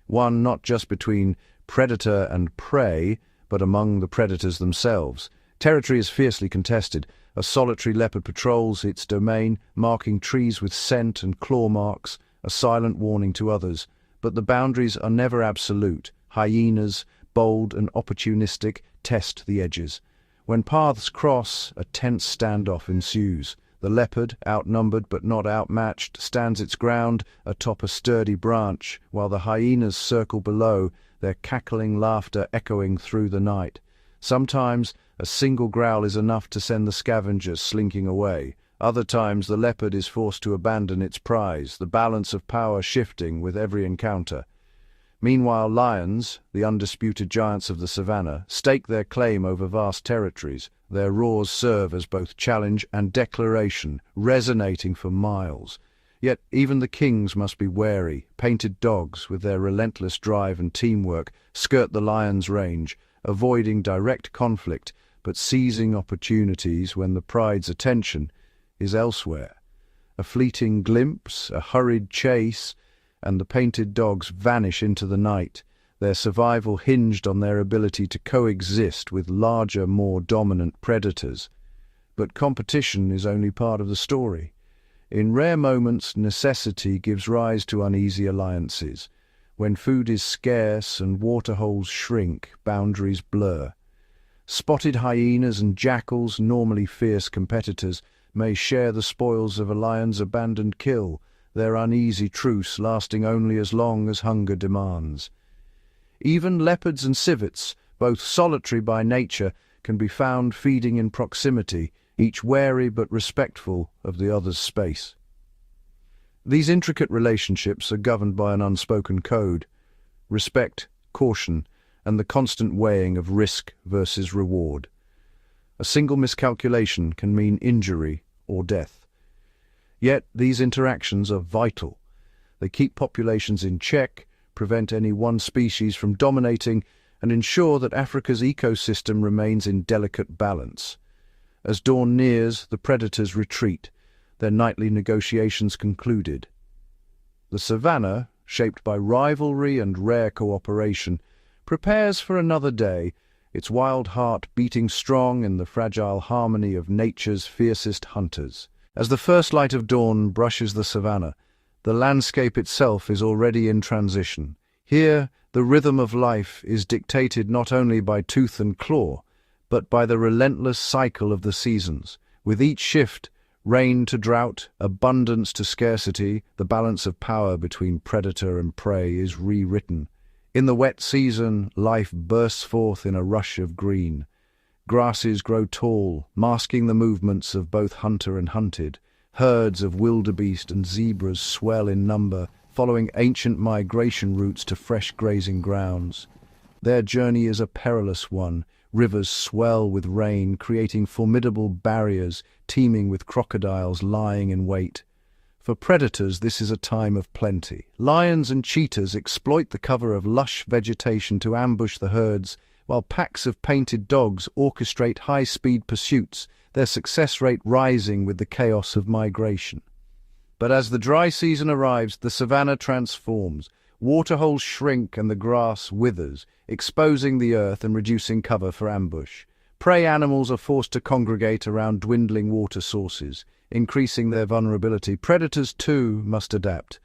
one not just between predator and prey, but among the predators themselves. Territory is fiercely contested. A solitary leopard patrols its domain, marking trees with scent and claw marks, a silent warning to others. But the boundaries are never absolute. Hyenas, bold and opportunistic, test the edges. When paths cross, a tense standoff ensues. The leopard, outnumbered but not outmatched, stands its ground atop a sturdy branch, while the hyenas circle below, their cackling laughter echoing through the night. Sometimes a single growl is enough to send the scavenger slinking away. Other times the leopard is forced to abandon its prize, the balance of power shifting with every encounter. Meanwhile, lions, the undisputed giants of the savanna, stake their claim over vast territories. Their roars serve as both challenge and declaration, resonating for miles. Yet even the kings must be wary. Painted dogs, with their relentless drive and teamwork, skirt the lion's range, avoiding direct conflict, but seizing opportunities when the pride's attention is elsewhere. A fleeting glimpse, a hurried chase, and the painted dogs vanish into the night, their survival hinged on their ability to coexist with larger, more dominant predators. But competition is only part of the story. In rare moments, necessity gives rise to uneasy alliances. When food is scarce and waterholes shrink, boundaries blur. Spotted hyenas and jackals, normally fierce competitors, may share the spoils of a lion's abandoned kill, their uneasy truce lasting only as long as hunger demands. Even leopards and civets, both solitary by nature, can be found feeding in proximity, each wary but respectful of the other's space. These intricate relationships are governed by an unspoken code: respect, caution, and the constant weighing of risk versus reward. A single miscalculation can mean injury or death. Yet these interactions are vital. They keep populations in check, prevent any one species from dominating, and ensure that Africa's ecosystem remains in delicate balance. As dawn nears, the predators retreat, their nightly negotiations concluded. The savanna, shaped by rivalry and rare cooperation, prepares for another day, its wild heart beating strong in the fragile harmony of nature's fiercest hunters. As the first light of dawn brushes the savanna, the landscape itself is already in transition. Here, the rhythm of life is dictated not only by tooth and claw, but by the relentless cycle of the seasons. With each shift, rain to drought, abundance to scarcity, the balance of power between predator and prey is rewritten. In the wet season, life bursts forth in a rush of green. Grasses grow tall, masking the movements of both hunter and hunted. Herds of wildebeest and zebras swell in number, following ancient migration routes to fresh grazing grounds. Their journey is a perilous one. Rivers swell with rain, creating formidable barriers, teeming with crocodiles lying in wait. For predators, this is a time of plenty. Lions and cheetahs exploit the cover of lush vegetation to ambush the herds, while packs of painted dogs orchestrate high-speed pursuits, their success rate rising with the chaos of migration. But as the dry season arrives, the savanna transforms. Waterholes shrink and the grass withers, exposing the earth and reducing cover for ambush. Prey animals are forced to congregate around dwindling water sources, increasing their vulnerability. Predators, too, must adapt.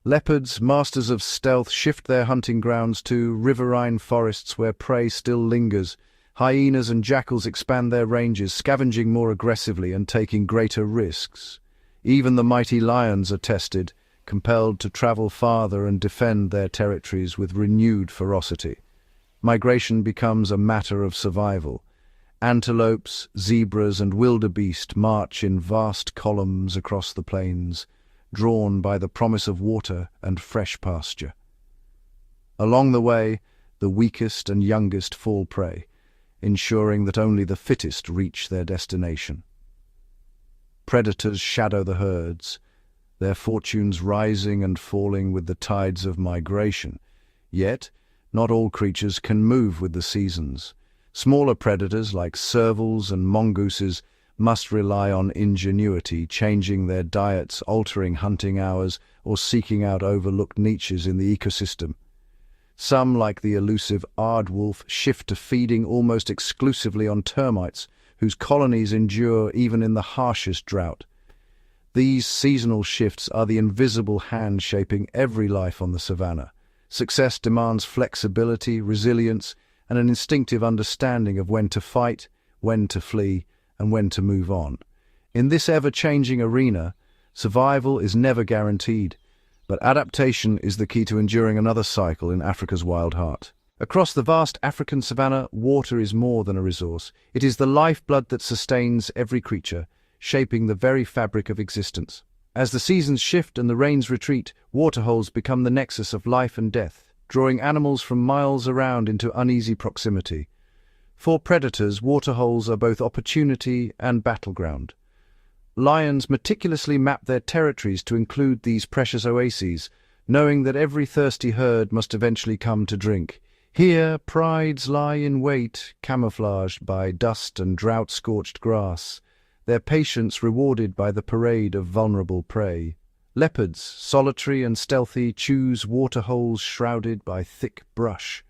Leopards, masters of stealth, shift their hunting grounds to riverine forests where prey still lingers. Hyenas and jackals expand their ranges, scavenging more aggressively and taking greater risks. Even the mighty lions are tested, compelled to travel farther and defend their territories with renewed ferocity. Migration becomes a matter of survival. Antelopes, zebras, and wildebeest march in vast columns across the plains, drawn by the promise of water and fresh pasture. Along the way, the weakest and youngest fall prey, ensuring that only the fittest reach their destination. Predators shadow the herds, their fortunes rising and falling with the tides of migration. Yet, not all creatures can move with the seasons. Smaller predators like servals and mongooses must rely on ingenuity, changing their diets, altering hunting hours, or seeking out overlooked niches in the ecosystem. Some, like the elusive aardwolf, shift to feeding almost exclusively on termites, whose colonies endure even in the harshest drought. These seasonal shifts are the invisible hand shaping every life on the savanna. Success demands flexibility, resilience, and an instinctive understanding of when to fight, when to flee, and when to move on. In this ever-changing arena, survival is never guaranteed, but adaptation is the key to enduring another cycle in Africa's wild heart. Across the vast African savanna, water is more than a resource. It is the lifeblood that sustains every creature, shaping the very fabric of existence. As the seasons shift and the rains retreat, waterholes become the nexus of life and death, drawing animals from miles around into uneasy proximity. For predators, waterholes are both opportunity and battleground. Lions meticulously map their territories to include these precious oases, knowing that every thirsty herd must eventually come to drink. Here, prides lie in wait, camouflaged by dust and drought-scorched grass, their patience rewarded by the parade of vulnerable prey. Leopards, solitary and stealthy, choose waterholes shrouded by thick brush.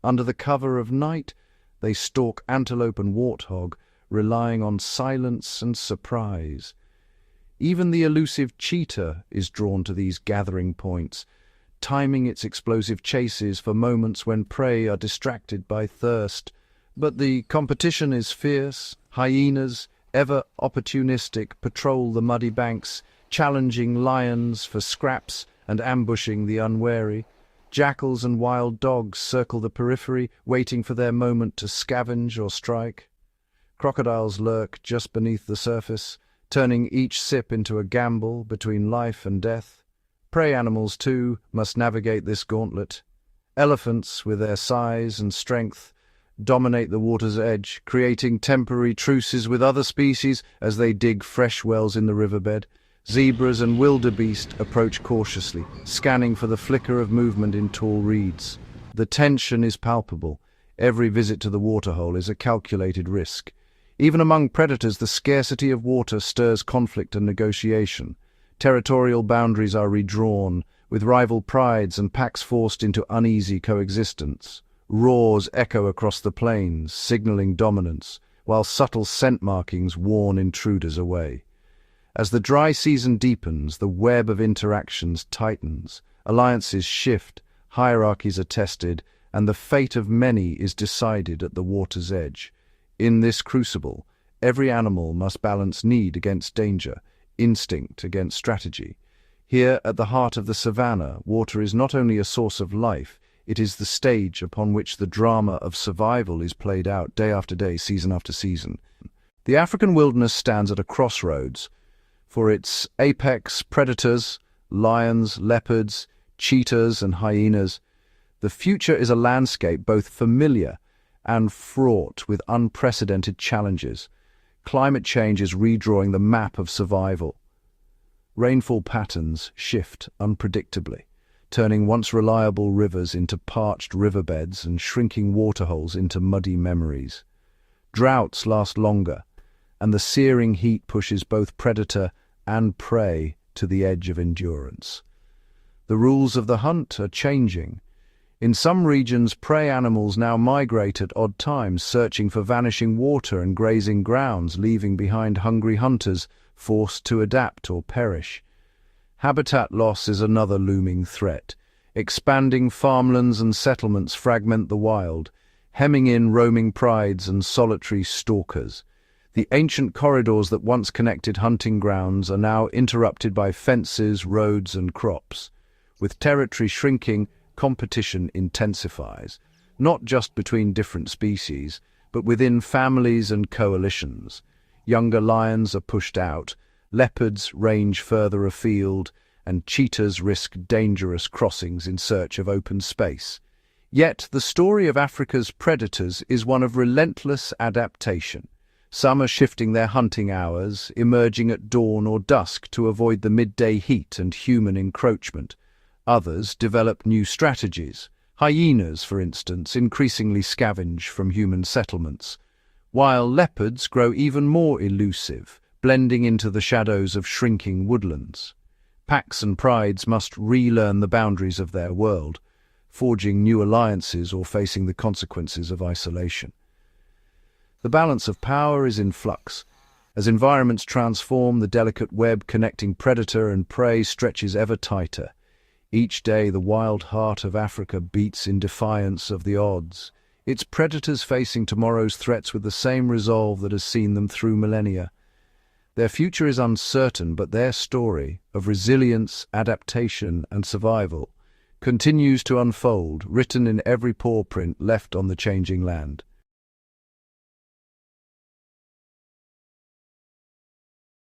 Under the cover of night, they stalk antelope and warthog, relying on silence and surprise. Even the elusive cheetah is drawn to these gathering points, timing its explosive chases for moments when prey are distracted by thirst. But the competition is fierce. Hyenas, ever opportunistic, patrol the muddy banks, challenging lions for scraps and ambushing the unwary. Jackals and wild dogs circle the periphery, waiting for their moment to scavenge or strike. Crocodiles lurk just beneath the surface, turning each sip into a gamble between life and death. Prey animals, too, must navigate this gauntlet. Elephants, with their size and strength, dominate the water's edge, creating temporary truces with other species as they dig fresh wells in the riverbed. Zebras and wildebeest approach cautiously, scanning for the flicker of movement in tall reeds. The tension is palpable. Every visit to the waterhole is a calculated risk. Even among predators, the scarcity of water stirs conflict and negotiation. Territorial boundaries are redrawn, with rival prides and packs forced into uneasy coexistence. Roars echo across the plains, signaling dominance, while subtle scent markings warn intruders away. As the dry season deepens, the web of interactions tightens, alliances shift, hierarchies are tested, and the fate of many is decided at the water's edge. In this crucible, every animal must balance need against danger, instinct against strategy. Here, at the heart of the savanna, water is not only a source of life, it is the stage upon which the drama of survival is played out day after day, season after season. The African wilderness stands at a crossroads. For its apex predators, lions, leopards, cheetahs, and hyenas, the future is a landscape both familiar and fraught with unprecedented challenges. Climate change is redrawing the map of survival. Rainfall patterns shift unpredictably, turning once reliable rivers into parched riverbeds and shrinking waterholes into muddy memories. Droughts last longer, and the searing heat pushes both predator and prey to the edge of endurance. The rules of the hunt are changing. In some regions, prey animals now migrate at odd times, searching for vanishing water and grazing grounds, leaving behind hungry hunters forced to adapt or perish. Habitat loss is another looming threat. Expanding farmlands and settlements fragment the wild, hemming in roaming prides and solitary stalkers. The ancient corridors that once connected hunting grounds are now interrupted by fences, roads, and crops. With territory shrinking, competition intensifies, not just between different species, but within families and coalitions. Younger lions are pushed out, leopards range further afield, and cheetahs risk dangerous crossings in search of open space. Yet the story of Africa's predators is one of relentless adaptation. Some are shifting their hunting hours, emerging at dawn or dusk to avoid the midday heat and human encroachment. Others develop new strategies. Hyenas, for instance, increasingly scavenge from human settlements, while leopards grow even more elusive, blending into the shadows of shrinking woodlands. Packs and prides must relearn the boundaries of their world. forging new alliances or facing the consequences of isolation. The balance of power is in flux. As environments transform, the delicate web connecting predator and prey stretches ever tighter. Each day, the wild heart of Africa beats in defiance of the odds, its predators facing tomorrow's threats with the same resolve that has seen them through millennia. Their future is uncertain, but their story of resilience, adaptation, and survival continues to unfold, written in every paw print left on the changing land.